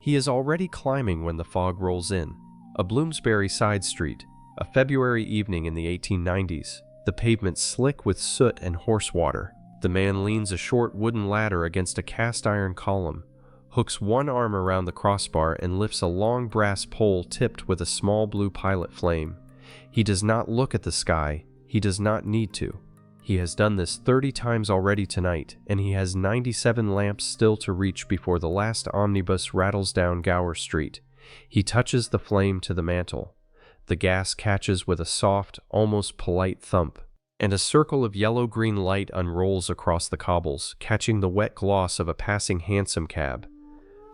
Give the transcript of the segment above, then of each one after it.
He is already climbing when the fog rolls in. A Bloomsbury side street, a February evening in the 1890s, the pavement slick with soot and horse water. The man leans a short wooden ladder against a cast-iron column, hooks one arm around the crossbar and lifts a long brass pole tipped with a small blue pilot flame. He does not look at the sky. He does not need to. He has done this 30 times already tonight, and he has 97 lamps still to reach before the last omnibus rattles down Gower Street. He touches the flame to the mantle. The gas catches with a soft, almost polite thump, and a circle of yellow-green light unrolls across the cobbles, catching the wet gloss of a passing hansom cab.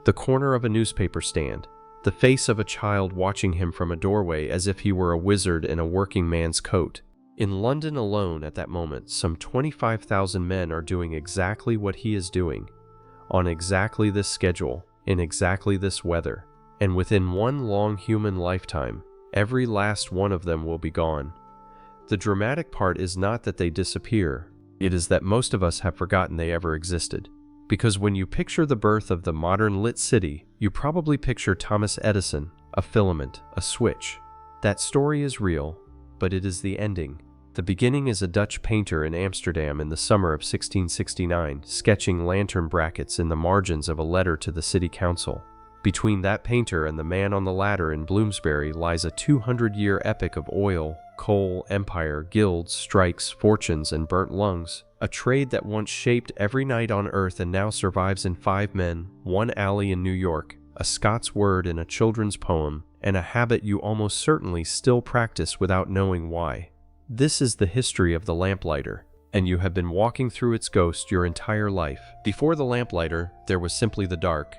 The corner of a newspaper stand, the face of a child watching him from a doorway as if he were a wizard in a working man's coat. In London alone at that moment, some 25,000 men are doing exactly what he is doing, on exactly this schedule, in exactly this weather, and within one long human lifetime, every last one of them will be gone. The dramatic part is not that they disappear, it is that most of us have forgotten they ever existed. Because when you picture the birth of the modern lit city, you probably picture Thomas Edison, a filament, a switch. That story is real, but it is the ending. The beginning is a Dutch painter in Amsterdam in the summer of 1669, sketching lantern brackets in the margins of a letter to the city council. Between that painter and the man on the ladder in Bloomsbury lies a 200-year epic of oil, coal, empire, guilds, strikes, fortunes, and burnt lungs. A trade that once shaped every night on earth and now survives in 5 men, 1 alley in New York, a Scots word in a children's poem, and a habit you almost certainly still practice without knowing why. This is the history of the lamplighter, and you have been walking through its ghost your entire life. Before the lamplighter, there was simply the dark,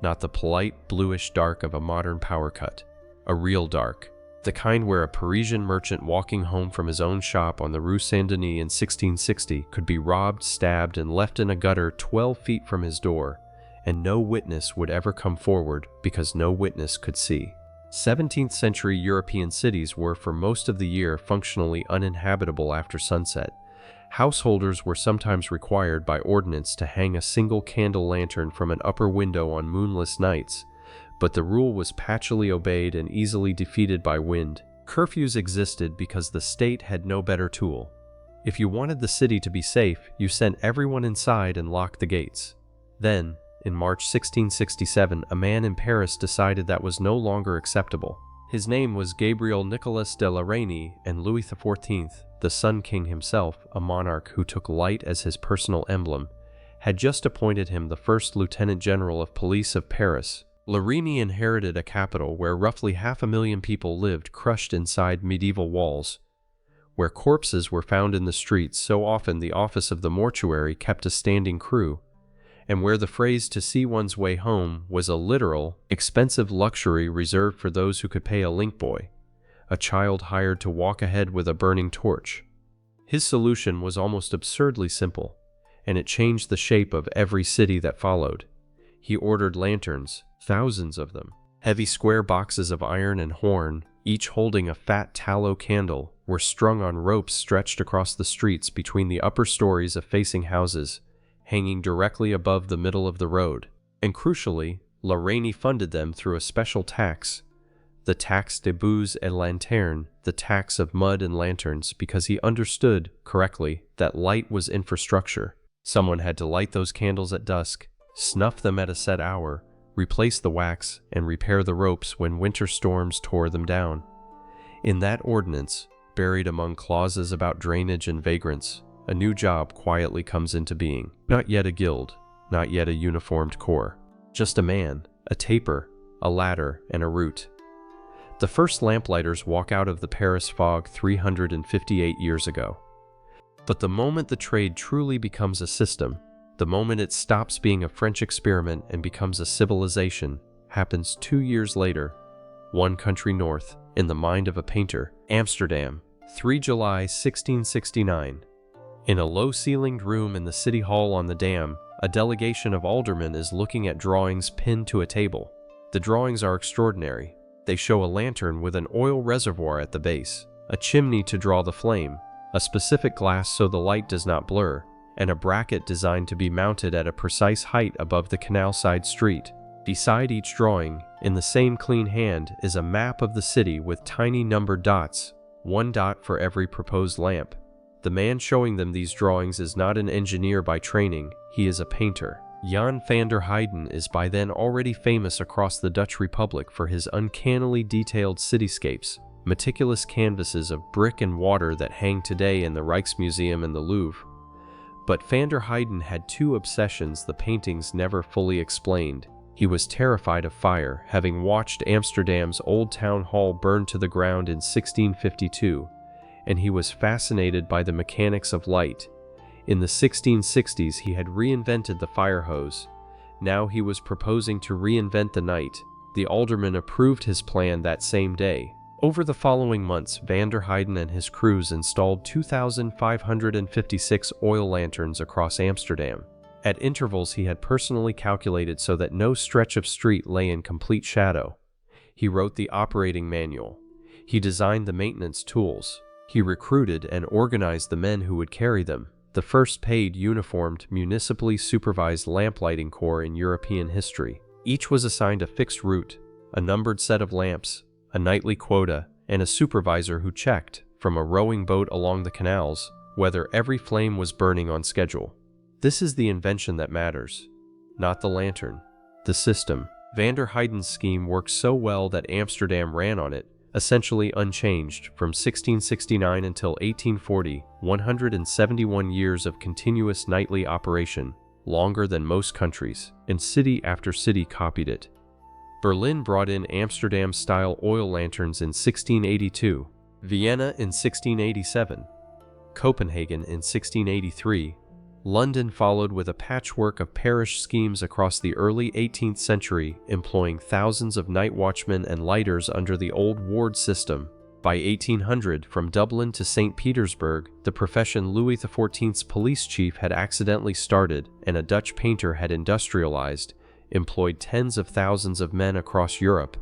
not the polite, bluish dark of a modern power cut. A real dark, the kind where a Parisian merchant walking home from his own shop on the Rue Saint-Denis in 1660 could be robbed, stabbed, and left in a gutter 12 feet from his door, and no witness would ever come forward because no witness could see. 17th century European cities were for most of the year functionally uninhabitable after sunset. Householders were sometimes required by ordinance to hang a single candle lantern from an upper window on moonless nights, but the rule was patchily obeyed and easily defeated by wind. Curfews existed because the state had no better tool. If you wanted the city to be safe, you sent everyone inside and locked the gates. Then, in March 1667, a man in Paris decided that was no longer acceptable. His name was Gabriel Nicolas de la Reynie, and Louis XIV, the Sun King himself, a monarch who took light as his personal emblem, had just appointed him the first Lieutenant General of Police of Paris. La Reynie inherited a capital where roughly 500,000 people lived crushed inside medieval walls, where corpses were found in the streets so often the office of the mortuary kept a standing crew, and where the phrase "to see one's way home" was a literal, expensive luxury reserved for those who could pay a link boy, a child hired to walk ahead with a burning torch. His solution was almost absurdly simple, and it changed the shape of every city that followed. He ordered lanterns, thousands of them. Heavy square boxes of iron and horn, each holding a fat tallow candle, were strung on ropes stretched across the streets between the upper stories of facing houses, hanging directly above the middle of the road. And crucially, La Reynie funded them through a special tax, the taxe des boues et lanternes, the tax of mud and lanterns, because he understood, correctly, that light was infrastructure. Someone had to light those candles at dusk, snuff them at a set hour, replace the wax, and repair the ropes when winter storms tore them down. In that ordinance, buried among clauses about drainage and vagrants, a new job quietly comes into being. Not yet a guild, not yet a uniformed corps. Just a man, a taper, a ladder, and a route. The first lamplighters walk out of the Paris fog 358 years ago. But the moment the trade truly becomes a system, the moment it stops being a French experiment and becomes a civilization, happens 2 years later, one country north, in the mind of a painter, Amsterdam, 3 July 1669. In a low-ceilinged room in the city hall on the Dam, a delegation of aldermen is looking at drawings pinned to a table. The drawings are extraordinary. They show a lantern with an oil reservoir at the base, a chimney to draw the flame, a specific glass so the light does not blur, and a bracket designed to be mounted at a precise height above the canal-side street. Beside each drawing, in the same clean hand, is a map of the city with tiny numbered dots, 1 dot for every proposed lamp. The man showing them these drawings is not an engineer by training, he is a painter. Jan van der Heyden is by then already famous across the Dutch Republic for his uncannily detailed cityscapes, meticulous canvases of brick and water that hang today in the Rijksmuseum and the Louvre. But van der Heyden had 2 obsessions the paintings never fully explained. He was terrified of fire, having watched Amsterdam's old town hall burn to the ground in 1652, and he was fascinated by the mechanics of light. In the 1660s, he had reinvented the fire hose. Now he was proposing to reinvent the night. The alderman approved his plan that same day. Over the following months, van der Heyden and his crews installed 2,556 oil lanterns across Amsterdam. At intervals he had personally calculated so that no stretch of street lay in complete shadow. He wrote the operating manual. He designed the maintenance tools. He recruited and organized the men who would carry them. The first paid uniformed, municipally supervised lamplighting corps in European history. Each was assigned a fixed route, a numbered set of lamps, a nightly quota, and a supervisor who checked, from a rowing boat along the canals, whether every flame was burning on schedule. This is the invention that matters, not the lantern, the system. Van der Heyden's scheme worked so well that Amsterdam ran on it, essentially unchanged, from 1669 until 1840, 171 years of continuous nightly operation, longer than most countries, and city after city copied it. Berlin brought in Amsterdam-style oil lanterns in 1682, Vienna in 1687, Copenhagen in 1683, London followed with a patchwork of parish schemes across the early 18th century, employing thousands of night watchmen and lighters under the old ward system. By 1800, from Dublin to St. Petersburg, the profession Louis XIV's police chief had accidentally started, and a Dutch painter had industrialized, employed tens of thousands of men across Europe.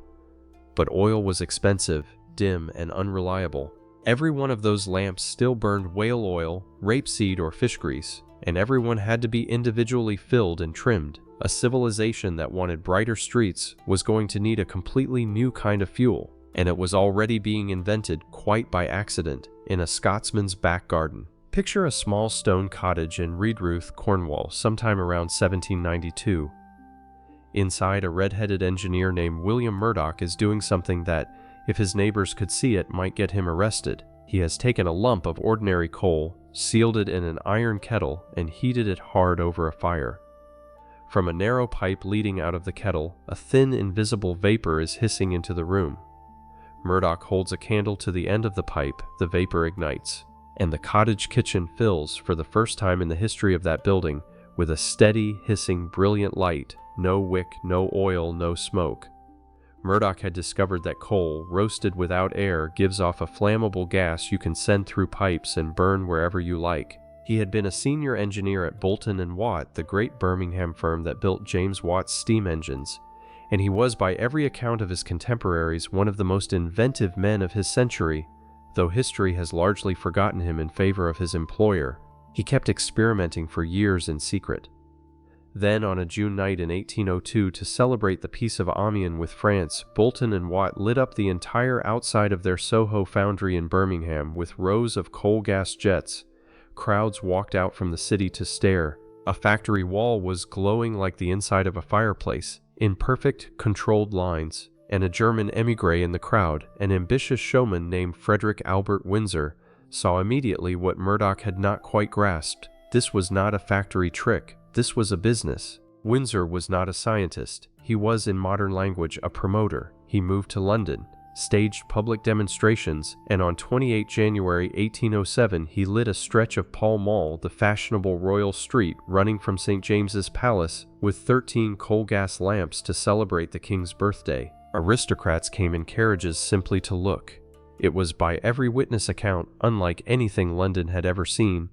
But oil was expensive, dim, and unreliable. Every one of those lamps still burned whale oil, rapeseed, or fish grease, and everyone had to be individually filled and trimmed. A civilization that wanted brighter streets was going to need a completely new kind of fuel, and it was already being invented quite by accident in a Scotsman's back garden. Picture a small stone cottage in Redruth, Cornwall, sometime around 1792. Inside, a red-headed engineer named William Murdoch is doing something that, if his neighbors could see it, might get him arrested. He has taken a lump of ordinary coal, sealed it in an iron kettle, and heated it hard over a fire. From a narrow pipe leading out of the kettle, a thin, invisible vapor is hissing into the room. Murdoch holds a candle to the end of the pipe, the vapor ignites, and the cottage kitchen fills, for the first time in the history of that building, with a steady, hissing, brilliant light. No wick, no oil, no smoke. Murdoch had discovered that coal, roasted without air, gives off a flammable gas you can send through pipes and burn wherever you like. He had been a senior engineer at Boulton and Watt, the great Birmingham firm that built James Watt's steam engines, and he was, by every account of his contemporaries, one of the most inventive men of his century, though history has largely forgotten him in favor of his employer. He kept experimenting for years in secret. Then, on a June night in 1802, to celebrate the Peace of Amiens with France, Boulton and Watt lit up the entire outside of their Soho foundry in Birmingham with rows of coal gas jets. Crowds walked out from the city to stare. A factory wall was glowing like the inside of a fireplace, in perfect, controlled lines, and a German émigré in the crowd, an ambitious showman named Frederick Albert Windsor, saw immediately what Murdoch had not quite grasped. This was not a factory trick. This was a business. Windsor was not a scientist. He was, in modern language, a promoter. He moved to London, staged public demonstrations, and on 28 January 1807 he lit a stretch of Pall Mall, the fashionable royal street running from St. James's Palace, with 13 coal gas lamps to celebrate the king's birthday. Aristocrats came in carriages simply to look. It was, by every witness account, unlike anything London had ever seen.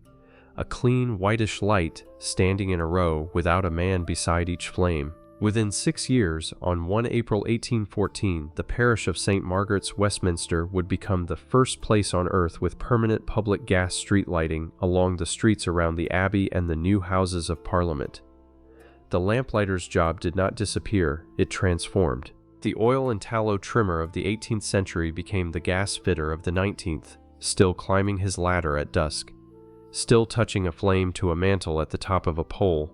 A clean, whitish light, standing in a row, without a man beside each flame. Within 6 years, on 1 April 1814, the parish of St. Margaret's, Westminster, would become the first place on earth with permanent public gas street lighting along the streets around the Abbey and the new Houses of Parliament. the lamplighter's job did not disappear, it transformed. The oil and tallow trimmer of the 18th century became the gas fitter of the 19th, still climbing his ladder at dusk, still touching a flame to a mantle at the top of a pole,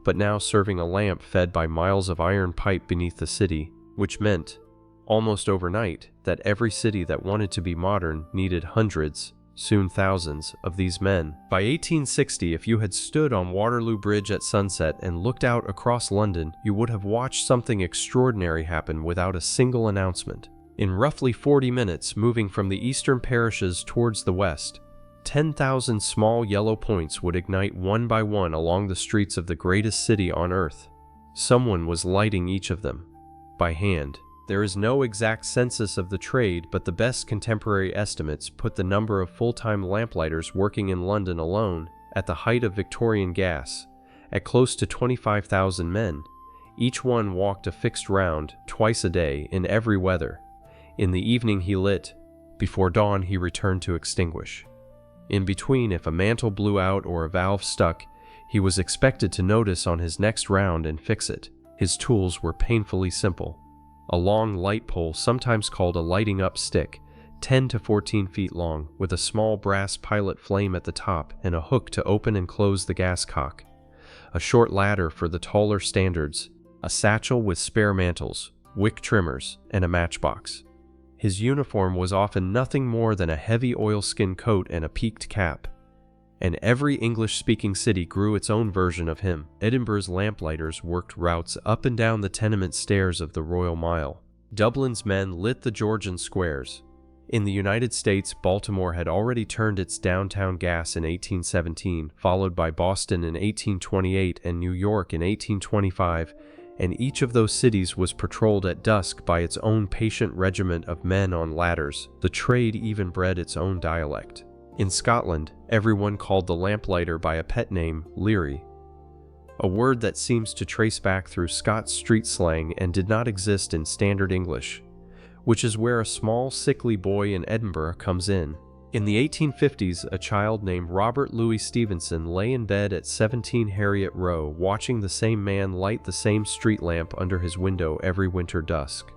but now serving a lamp fed by miles of iron pipe beneath the city, which meant, almost overnight, that every city that wanted to be modern needed hundreds, soon thousands, of these men. By 1860, if you had stood on Waterloo Bridge at sunset and looked out across London, you would have watched something extraordinary happen without a single announcement. In roughly 40 minutes, moving from the eastern parishes towards the west, 10,000 small yellow points would ignite one by one along the streets of the greatest city on earth. Someone was lighting each of them, by hand. There is no exact census of the trade, but the best contemporary estimates put the number of full-time lamplighters working in London alone, at the height of Victorian gas, at close to 25,000 men. Each one walked a fixed round, twice a day, in every weather. In the evening he lit. Before dawn he returned to extinguish. In between, if a mantle blew out or a valve stuck, he was expected to notice on his next round and fix it. His tools were painfully simple. A long light pole, sometimes called a lighting up stick, 10 to 14 feet long, with a small brass pilot flame at the top and a hook to open and close the gas cock. A short ladder for the taller standards, a satchel with spare mantles, wick trimmers, and a matchbox. His uniform was often nothing more than a heavy oilskin coat and a peaked cap. And every English-speaking city grew its own version of him. Edinburgh's lamplighters worked routes up and down the tenement stairs of the Royal Mile. Dublin's men lit the Georgian squares. In the United States, Baltimore had already turned its downtown gas in 1817, followed by Boston in 1828 and New York in 1825, and each of those cities was patrolled at dusk by its own patient regiment of men on ladders. The trade even bred its own dialect. In Scotland, everyone called the lamplighter by a pet name, Leary, a word that seems to trace back through Scots street slang and did not exist in standard English, which is where a small, sickly boy in Edinburgh comes in. In the 1850s, a child named Robert Louis Stevenson lay in bed at 17 Harriet Row, watching the same man light the same street lamp under his window every winter dusk.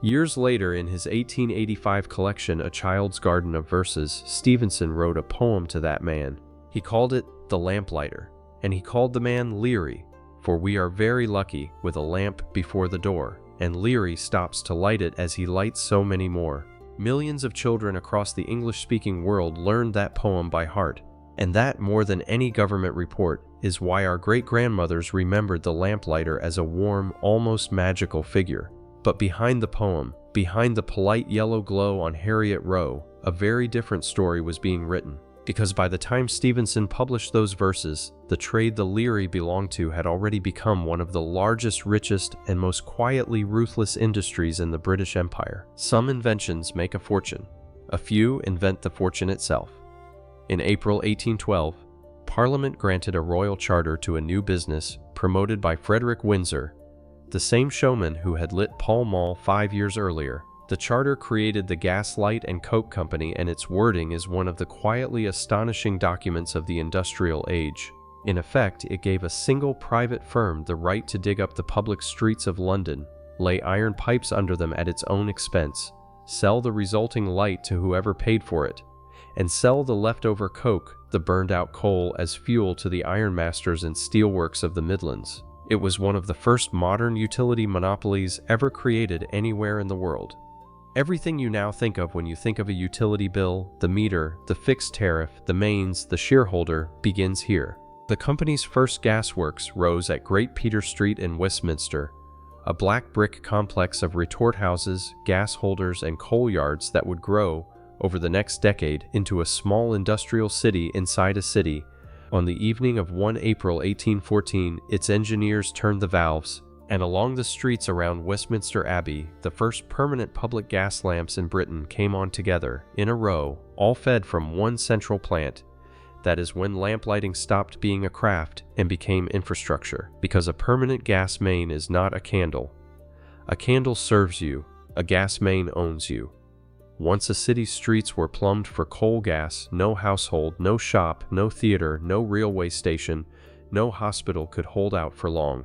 Years later, in his 1885 collection, A Child's Garden of Verses, Stevenson wrote a poem to that man. He called it The Lamplighter, and he called the man Leary, for we are very lucky with a lamp before the door, and Leary stops to light it as he lights so many more. Millions of children across the English-speaking world learned that poem by heart, and that, more than any government report, is why our great-grandmothers remembered the lamplighter as a warm, almost magical figure. But behind the poem, behind the polite yellow glow on Harriet Row, a very different story was being written. Because by the time Stevenson published those verses, the trade the Leary belonged to had already become one of the largest, richest, and most quietly ruthless industries in the British Empire. Some inventions make a fortune. A few invent the fortune itself. In April 1812, Parliament granted a royal charter to a new business promoted by Frederick Windsor, the same showman who had lit Pall Mall 5 years earlier. The charter created the Gas Light and Coke Company, and its wording is one of the quietly astonishing documents of the industrial age. In effect, it gave a single private firm the right to dig up the public streets of London, lay iron pipes under them at its own expense, sell the resulting light to whoever paid for it, and sell the leftover coke, the burned-out coal, as fuel to the ironmasters and steelworks of the Midlands. It was one of the first modern utility monopolies ever created anywhere in the world. Everything you now think of when you think of a utility bill, the meter, the fixed tariff, the mains, the shareholder, begins here. The company's first gasworks rose at Great Peter Street in Westminster, a black brick complex of retort houses, gas holders, and coal yards that would grow, over the next decade, into a small industrial city inside a city. On the evening of 1 April 1814, its engineers turned the valves, and along the streets around Westminster Abbey, the first permanent public gas lamps in Britain came on together, in a row, all fed from one central plant. That is when lamplighting stopped being a craft and became infrastructure, because a permanent gas main is not a candle. A candle serves you, a gas main owns you. Once a city's streets were plumbed for coal gas, no household, no shop, no theater, no railway station, no hospital could hold out for long.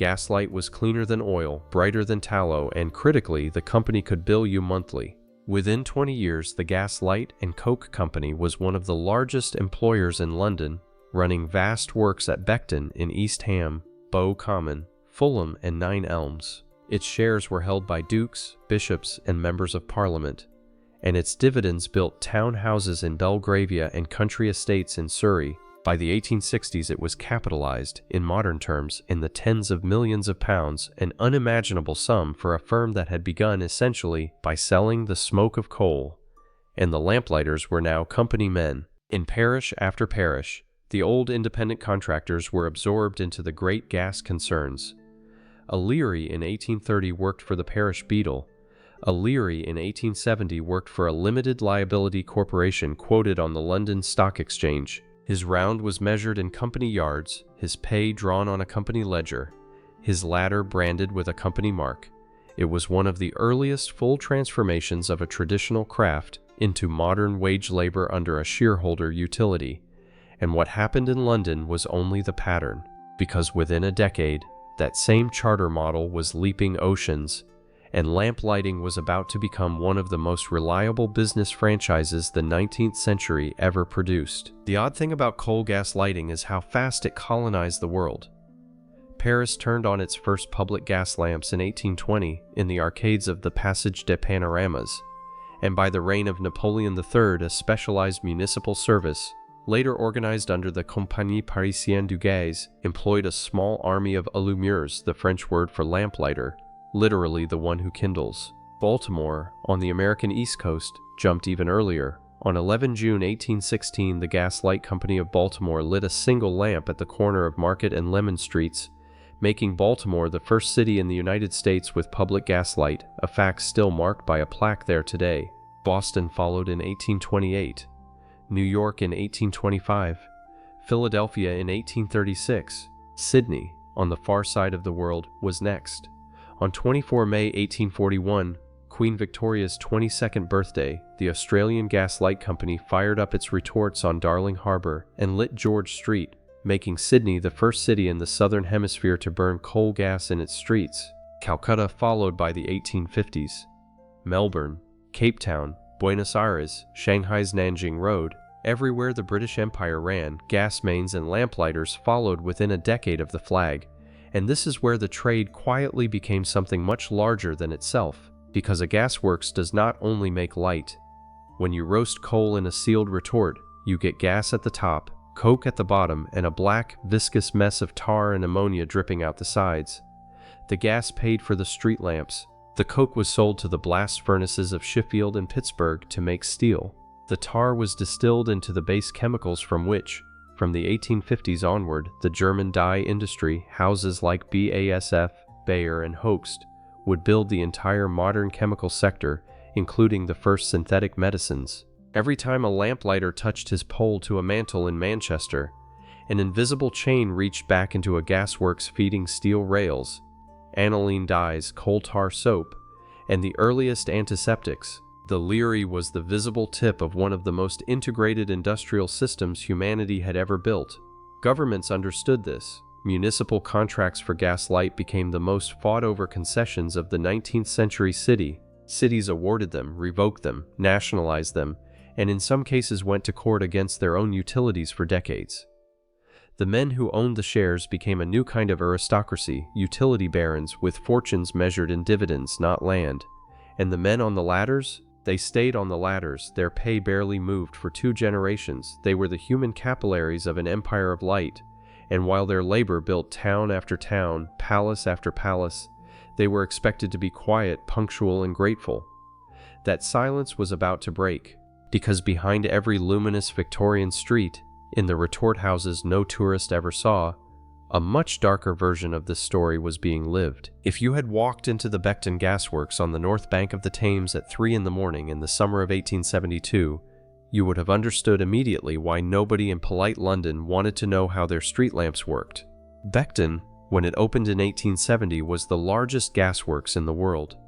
Gaslight was cleaner than oil, brighter than tallow, and critically, the company could bill you monthly. Within 20 years, the Gaslight and Coke Company was one of the largest employers in London, running vast works at Beckton in East Ham, Bow Common, Fulham, and Nine Elms. Its shares were held by dukes, bishops, and members of parliament, and its dividends built town houses in Belgravia and country estates in Surrey. By the 1860s, it was capitalized, in modern terms, in the tens of millions of pounds, an unimaginable sum for a firm that had begun essentially by selling the smoke of coal. And the Lamplighters were now company men. In parish after parish, the old independent contractors were absorbed into the great gas concerns. A Leary in 1830 worked for the parish beadle. A Leary in 1870 worked for a limited liability corporation quoted on the London Stock Exchange. His round was measured in company yards, his pay drawn on a company ledger, his ladder branded with a company mark. It was one of the earliest full transformations of a traditional craft into modern wage labor under a shareholder utility. And what happened in London was only the pattern, because within a decade, that same charter model was leaping oceans, and lamp lighting was about to become one of the most reliable business franchises the 19th century ever produced. The odd thing about coal gas lighting is how fast it colonized the world. Paris turned on its first public gas lamps in 1820 in the arcades of the Passage des Panoramas, and by the reign of Napoleon III, a specialized municipal service, later organized under the Compagnie Parisienne du Gaz, employed a small army of allumeurs, the French word for lamplighter, literally the one who kindles. Baltimore, on the American East Coast, jumped even earlier. On 11 June 1816, the Gas Light Company of Baltimore lit a single lamp at the corner of Market and Lemon Streets, making Baltimore the first city in the United States with public gas light, a fact still marked by a plaque there today. Boston followed in 1828, New York in 1825, Philadelphia in 1836. Sydney, on the far side of the world, was next. On 24 May 1841, Queen Victoria's 22nd birthday, the Australian Gas Light Company fired up its retorts on Darling Harbour and lit George Street, making Sydney the first city in the southern hemisphere to burn coal gas in its streets. Calcutta followed by the 1850s. Melbourne, Cape Town, Buenos Aires, Shanghai's Nanjing Road, everywhere the British Empire ran, gas mains and lamplighters followed within a decade of the flag. And this is where the trade quietly became something much larger than itself, because a gasworks does not only make light. When you roast coal in a sealed retort, you get gas at the top, coke at the bottom, and a black, viscous mess of tar and ammonia dripping out the sides. The gas paid for the street lamps. The coke was sold to the blast furnaces of Sheffield and Pittsburgh to make steel. The tar was distilled into the base chemicals from which, from the 1850s onward, the German dye industry, houses like BASF, Bayer, and Hoechst, would build the entire modern chemical sector, including the first synthetic medicines. Every time a lamplighter touched his pole to a mantle in Manchester, an invisible chain reached back into a gasworks feeding steel rails, aniline dyes, coal tar soap, and the earliest antiseptics. The Leary was the visible tip of one of the most integrated industrial systems humanity had ever built. Governments understood this. Municipal contracts for gas light became the most fought-over concessions of the 19th century city. Cities awarded them, revoked them, nationalized them, and in some cases went to court against their own utilities for decades. The men who owned the shares became a new kind of aristocracy, utility barons with fortunes measured in dividends, not land. And the men on the ladders? They stayed on the ladders, their pay barely moved for 2 generations. They were the human capillaries of an empire of light, and while their labor built town after town, palace after palace, they were expected to be quiet, punctual, and grateful. That silence was about to break, because behind every luminous Victorian street, in the retort houses no tourist ever saw, a much darker version of this story was being lived. If you had walked into the Beckton gasworks on the north bank of the Thames at 3 in the morning in the summer of 1872, you would have understood immediately why nobody in polite London wanted to know how their street lamps worked. Beckton, when it opened in 1870, was the largest gasworks in the world.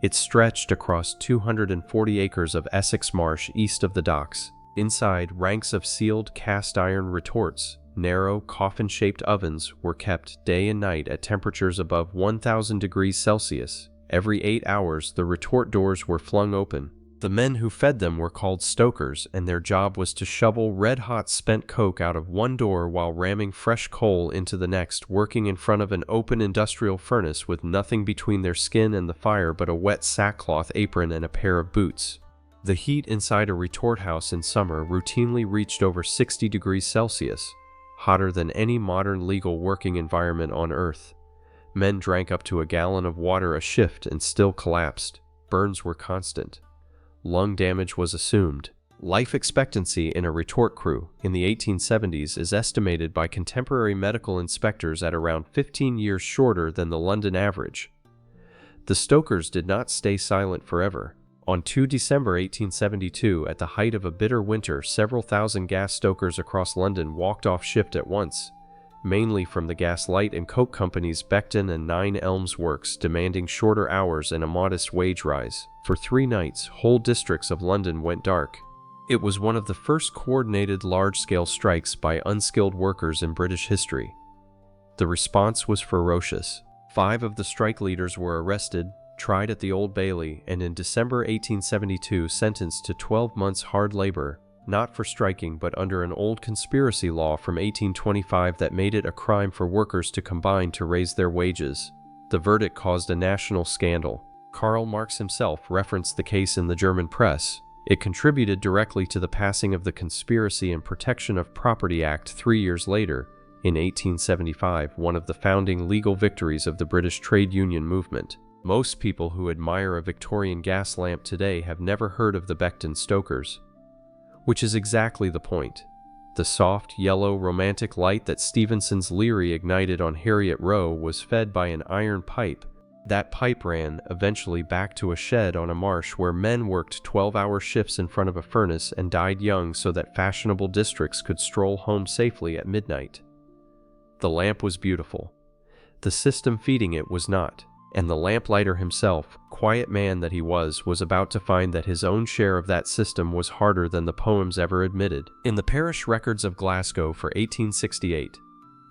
It stretched across 240 acres of Essex Marsh east of the docks. Inside, ranks of sealed cast iron retorts, narrow, coffin-shaped ovens were kept day and night at temperatures above 1,000 degrees Celsius. Every 8 hours, the retort doors were flung open. The men who fed them were called stokers, and their job was to shovel red-hot spent coke out of one door while ramming fresh coal into the next, working in front of an open industrial furnace with nothing between their skin and the fire but a wet sackcloth apron and a pair of boots. The heat inside a retort house in summer routinely reached over 60 degrees Celsius, hotter than any modern legal working environment on Earth. Men drank up to a gallon of water a shift and still collapsed. Burns were constant. Lung damage was assumed. Life expectancy in a retort crew in the 1870s is estimated by contemporary medical inspectors at around 15 years shorter than the London average. The stokers did not stay silent forever. On 2 December 1872, at the height of a bitter winter, several thousand gas stokers across London walked off shift at once, mainly from the gas light and coke companies Beckton and 9 Elms Works, demanding shorter hours and a modest wage rise. For 3 nights, whole districts of London went dark. It was one of the first coordinated large-scale strikes by unskilled workers in British history. The response was ferocious. 5 of the strike leaders were arrested, tried at the Old Bailey, and in December 1872 sentenced to 12 months hard labor, not for striking but under an old conspiracy law from 1825 that made it a crime for workers to combine to raise their wages. The verdict caused a national scandal. Karl Marx himself referenced the case in the German press. It contributed directly to the passing of the Conspiracy and Protection of Property Act 3 years later, in 1875, one of the founding legal victories of the British trade union movement. Most people who admire a Victorian gas lamp today have never heard of the Beckton stokers. Which is exactly the point. The soft, yellow, romantic light that Stevenson's Leary ignited on Harriet Row was fed by an iron pipe. That pipe ran, eventually, back to a shed on a marsh where men worked 12-hour shifts in front of a furnace and died young so that fashionable districts could stroll home safely at midnight. The lamp was beautiful. The system feeding it was not. And the lamplighter himself, quiet man that he was about to find that his own share of that system was harder than the poems ever admitted. In the parish records of Glasgow for 1868,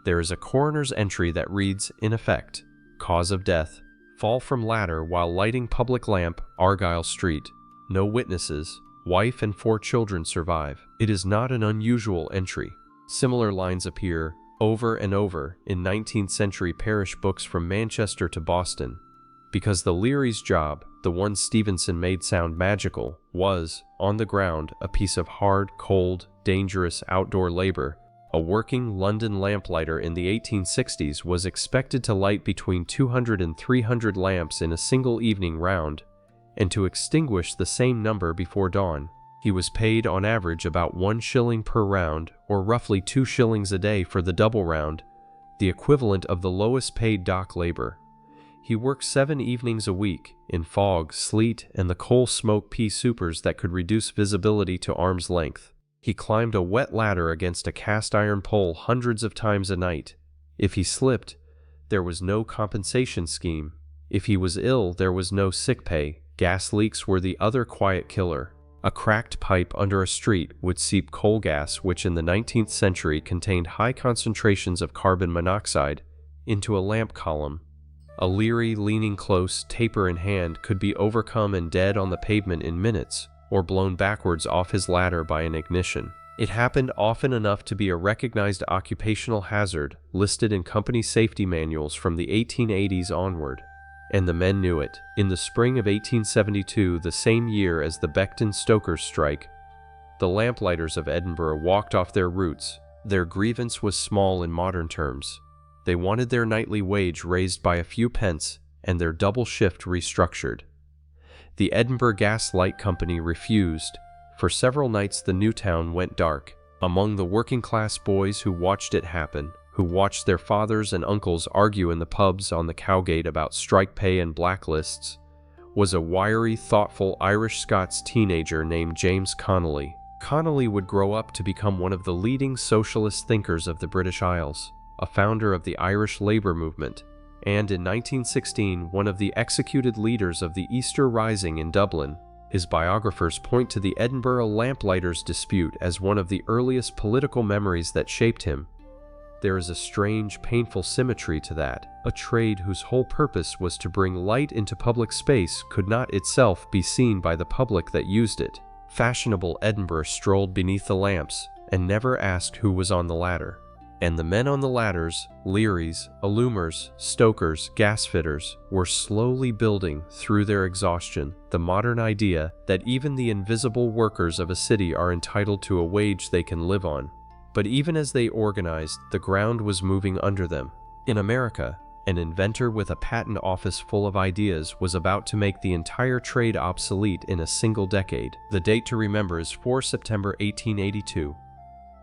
there is a coroner's entry that reads, in effect, cause of death, fall from ladder while lighting public lamp, Argyle Street. No witnesses, wife and 4 children survive. It is not an unusual entry. Similar lines appear over and over in 19th century parish books from Manchester to Boston, because the Leary's job, the one Stevenson made sound magical, was, on the ground, a piece of hard, cold, dangerous outdoor labor. A working London lamplighter in the 1860s was expected to light between 200 and 300 lamps in a single evening round, and to extinguish the same number before dawn. He was paid on average about 1 shilling per round, or roughly 2 shillings a day for the double round, the equivalent of the lowest paid dock labor. He worked 7 evenings a week, in fog, sleet, and the coal smoke pea soupers that could reduce visibility to arm's length. He climbed a wet ladder against a cast iron pole hundreds of times a night. If he slipped, there was no compensation scheme. If he was ill, there was no sick pay. Gas leaks were the other quiet killer. A cracked pipe under a street would seep coal gas, which in the 19th century contained high concentrations of carbon monoxide, into a lamp column. A Leary leaning close, taper in hand, could be overcome and dead on the pavement in minutes, or blown backwards off his ladder by an ignition. It happened often enough to be a recognized occupational hazard, listed in company safety manuals from the 1880s onward. And the men knew it. In the spring of 1872, the same year as the Beckton stokers' strike, the lamplighters of Edinburgh walked off their routes. Their grievance was small in modern terms. They wanted their nightly wage raised by a few pence and their double shift restructured. The Edinburgh Gas Light Company refused. For several nights the new town went dark. Among the working-class boys who watched it happen, who watched their fathers and uncles argue in the pubs on the Cowgate about strike pay and blacklists, was a wiry, thoughtful Irish-Scots teenager named James Connolly. Connolly would grow up to become one of the leading socialist thinkers of the British Isles, a founder of the Irish labor movement, and in 1916 one of the executed leaders of the Easter Rising in Dublin. His biographers point to the Edinburgh Lamplighters dispute as one of the earliest political memories that shaped him, there is a strange, painful symmetry to that. A trade whose whole purpose was to bring light into public space could not itself be seen by the public that used it. Fashionable Edinburgh strolled beneath the lamps and never asked who was on the ladder. And the men on the ladders, Learys, illumers, stokers, gasfitters, were slowly building, through their exhaustion, the modern idea that even the invisible workers of a city are entitled to a wage they can live on. But even as they organized, the ground was moving under them. In America, an inventor with a patent office full of ideas was about to make the entire trade obsolete in a single decade. The date to remember is 4 September 1882.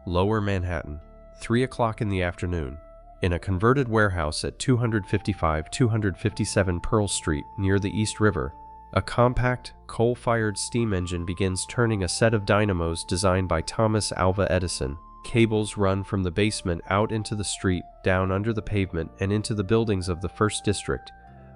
Lower Manhattan, 3 o'clock in the afternoon. In a converted warehouse at 255-257 Pearl Street near the East River, a compact, coal-fired steam engine begins turning a set of dynamos designed by Thomas Alva Edison. Cables run from the basement out into the street, down under the pavement, and into the buildings of the First District,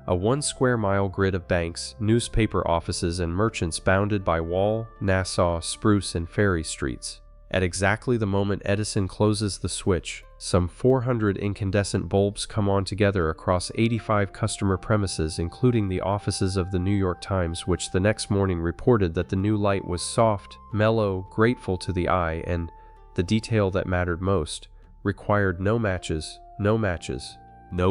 a 1 square mile grid of banks, newspaper offices, and merchants bounded by Wall, Nassau, Spruce, and Ferry streets. At exactly the moment Edison closes the switch, some 400 incandescent bulbs come on together across 85 customer premises, including the offices of the New York Times, which the next morning reported that the new light was soft, mellow, grateful to the eye, and, the detail that mattered most, required no matches, no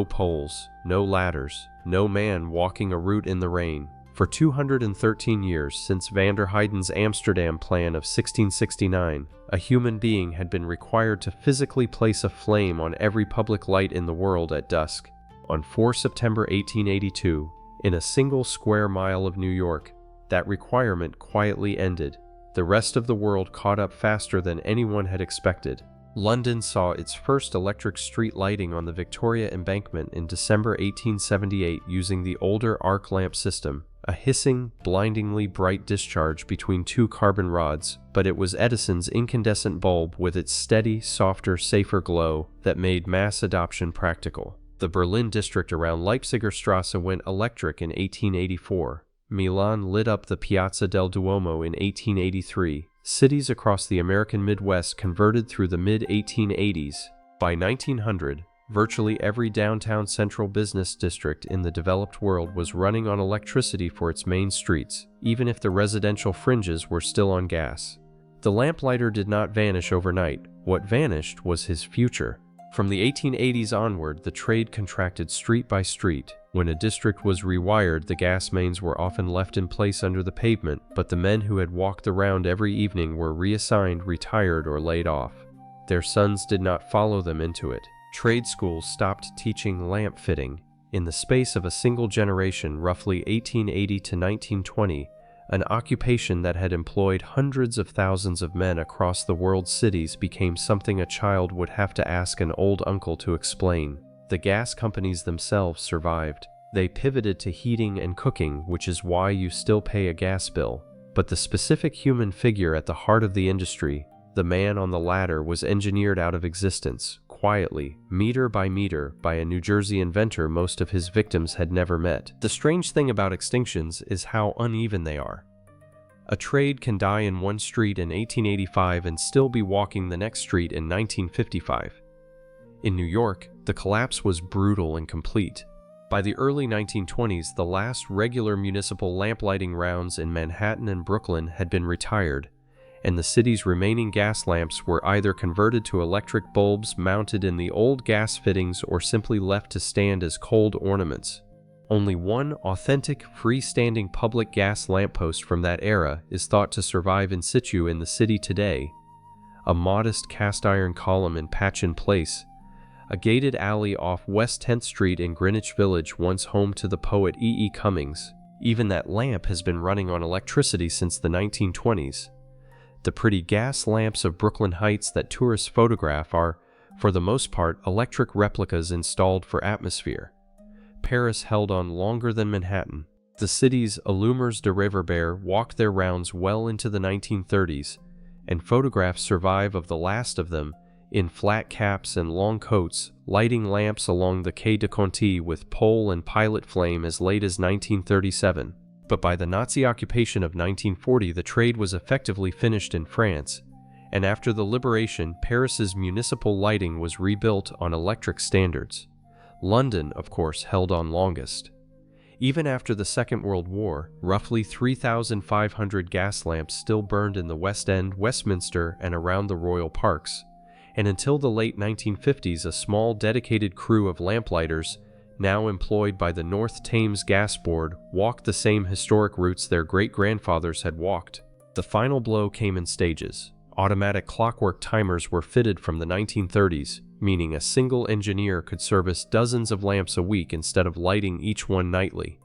poles, no ladders, no man walking a route in the rain. For 213 years since van der Heyden's Amsterdam Plan of 1669, a human being had been required to physically place a flame on every public light in the world at dusk. On 4 September 1882, in a single square mile of New York, that requirement quietly ended. The rest of the world caught up faster than anyone had expected. London saw its first electric street lighting on the Victoria Embankment in December 1878 using the older arc lamp system, a hissing, blindingly bright discharge between 2 carbon rods, but it was Edison's incandescent bulb with its steady, softer, safer glow that made mass adoption practical. The Berlin district around Leipziger Strasse went electric in 1884. Milan lit up the Piazza del Duomo in 1883. Cities across the American Midwest converted through the mid-1880s. By 1900, virtually every downtown central business district in the developed world was running on electricity for its main streets, even if the residential fringes were still on gas. The lamplighter did not vanish overnight. What vanished was his future. From the 1880s onward, the trade contracted street by street. When a district was rewired, the gas mains were often left in place under the pavement, but the men who had walked the round every evening were reassigned, retired, or laid off. Their sons did not follow them into it. Trade schools stopped teaching lamp fitting. In the space of a single generation, roughly 1880 to 1920, an occupation that had employed hundreds of thousands of men across the world's cities became something a child would have to ask an old uncle to explain. The gas companies themselves survived. They pivoted to heating and cooking, which is why you still pay a gas bill. But the specific human figure at the heart of the industry, the man on the ladder, was engineered out of existence, quietly, meter by meter, by a New Jersey inventor most of his victims had never met. The strange thing about extinctions is how uneven they are. A trade can die in one street in 1885 and still be walking the next street in 1955. In New York, the collapse was brutal and complete. By the early 1920s, the last regular municipal lamplighting rounds in Manhattan and Brooklyn had been retired, and the city's remaining gas lamps were either converted to electric bulbs mounted in the old gas fittings or simply left to stand as cold ornaments. Only one authentic, freestanding public gas lamppost from that era is thought to survive in situ in the city today, a modest cast-iron column in Patchen Place, a gated alley off West 10th Street in Greenwich Village, once home to the poet E. E. Cummings. Even that lamp has been running on electricity since the 1920s. The pretty gas lamps of Brooklyn Heights that tourists photograph are, for the most part, electric replicas installed for atmosphere. Paris held on longer than Manhattan. The city's allumers de réverbère walked their rounds well into the 1930s, and photographs survive of the last of them, in flat caps and long coats, lighting lamps along the Quai de Conti with pole and pilot flame as late as 1937. But by the Nazi occupation of 1940, the trade was effectively finished in France, And after the liberation, Paris's municipal lighting was rebuilt on electric standards. London, of course, held on longest. Even after the Second World War, roughly 3,500 gas lamps still burned in the West End, Westminster, and around the royal parks. And until the late 1950s, a small dedicated crew of lamplighters, now employed by the North Thames Gas Board, walked the same historic routes their great-grandfathers had walked. The final blow came in stages. Automatic clockwork timers were fitted from the 1930s, meaning a single engineer could service dozens of lamps a week instead of lighting each one nightly.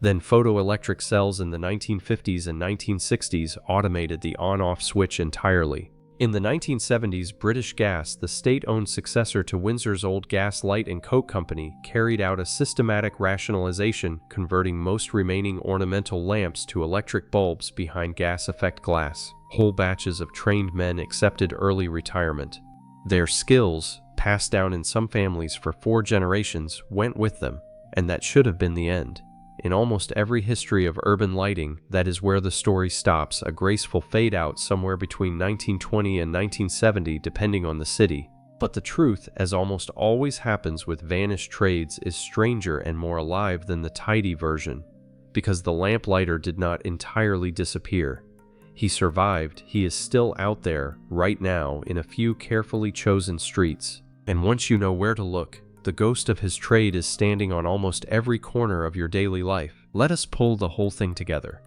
Then photoelectric cells in the 1950s and 1960s automated the on-off switch entirely. In the 1970s, British Gas, the state-owned successor to Windsor's old Gas Light and Coke Company, carried out a systematic rationalization, converting most remaining ornamental lamps to electric bulbs behind gas-effect glass. Whole batches of trained men accepted early retirement. Their skills, passed down in some families for 4 generations, went with them, and that should have been the end. In almost every history of urban lighting, that is where the story stops, a graceful fade-out somewhere between 1920 and 1970, depending on the city. But the truth, as almost always happens with vanished trades, is stranger and more alive than the tidy version, because the lamplighter did not entirely disappear. He survived. He is still out there, right now, in a few carefully chosen streets. And once you know where to look, the ghost of his trade is standing on almost every corner of your daily life. Let us pull the whole thing together.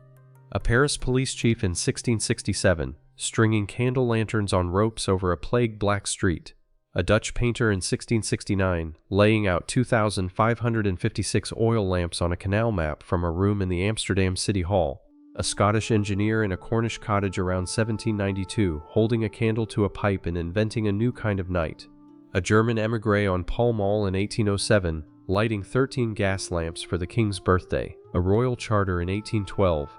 A Paris police chief in 1667, stringing candle lanterns on ropes over a plagued black street. A Dutch painter in 1669, laying out 2,556 oil lamps on a canal map from a room in the Amsterdam City Hall. A Scottish engineer in a Cornish cottage around 1792, holding a candle to a pipe and inventing a new kind of night. A German émigré on Pall Mall in 1807, lighting 13 gas lamps for the King's birthday. A royal charter in 1812.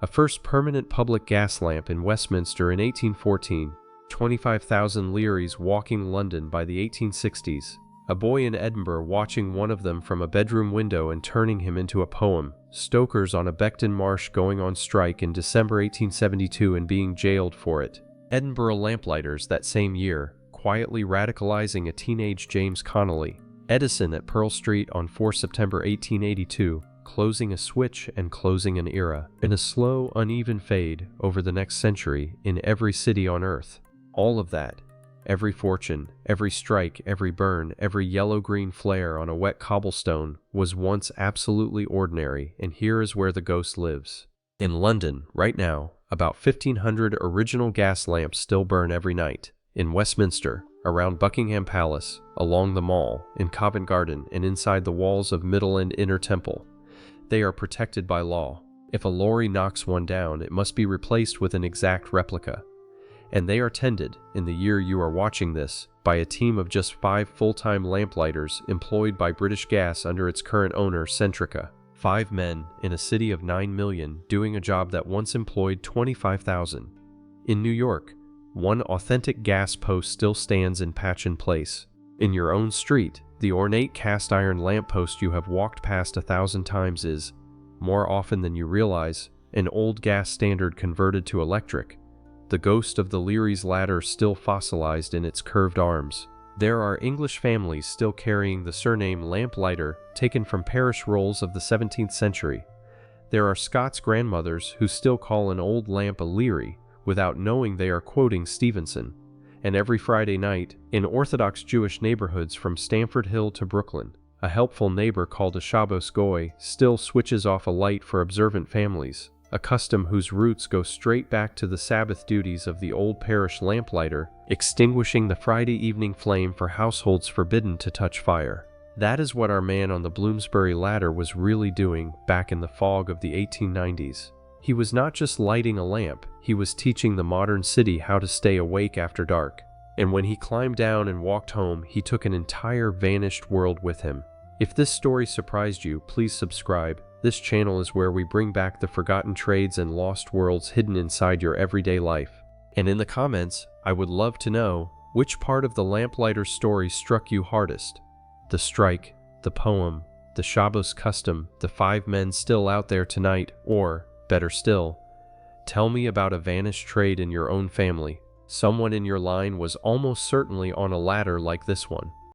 A first permanent public gas lamp in Westminster in 1814. 25,000 Learys walking London by the 1860s. A boy in Edinburgh watching one of them from a bedroom window and turning him into a poem. Stokers on a Beckton marsh going on strike in December 1872 and being jailed for it. Edinburgh Lamplighters that same year, quietly radicalizing a teenage James Connolly. Edison at Pearl Street on 4 September 1882, closing a switch and closing an era. In a slow, uneven fade over the next century in every city on Earth. All of that. Every fortune, every strike, every burn, every yellow-green flare on a wet cobblestone was once absolutely ordinary, and here is where the ghost lives. In London, right now, about 1,500 original gas lamps still burn every night. In Westminster, around Buckingham Palace, along the Mall, in Covent Garden, and inside the walls of Middle and Inner Temple. They are protected by law. If a lorry knocks one down, it must be replaced with an exact replica. And they are tended, in the year you are watching this, by a team of just 5 full-time lamplighters employed by British Gas under its current owner, Centrica. 5 men, in a city of 9 million, doing a job that once employed 25,000. In New York, one authentic gas post still stands in Patchen Place. In your own street, the ornate cast-iron lamppost you have walked past 1,000 times is, more often than you realize, an old gas standard converted to electric. The ghost of the Leary's ladder still fossilized in its curved arms. There are English families still carrying the surname Lamplighter, taken from parish rolls of the 17th century. There are Scots grandmothers who still call an old lamp a Leary, without knowing they are quoting Stevenson. And every Friday night, in Orthodox Jewish neighborhoods from Stamford Hill to Brooklyn, a helpful neighbor called a Shabbos Goy still switches off a light for observant families. A custom whose roots go straight back to the Sabbath duties of the old parish lamplighter, extinguishing the Friday evening flame for households forbidden to touch fire. That is what our man on the Bloomsbury ladder was really doing back in the fog of the 1890s. He was not just lighting a lamp, he was teaching the modern city how to stay awake after dark. And when he climbed down and walked home, he took an entire vanished world with him. If this story surprised you, please subscribe. This channel is where we bring back the forgotten trades and lost worlds hidden inside your everyday life. And in the comments, I would love to know, which part of the Lamplighter's story struck you hardest? The strike, the poem, the Shabbos custom, the 5 men still out there tonight, or, better still, tell me about a vanished trade in your own family. Someone in your line was almost certainly on a ladder like this one.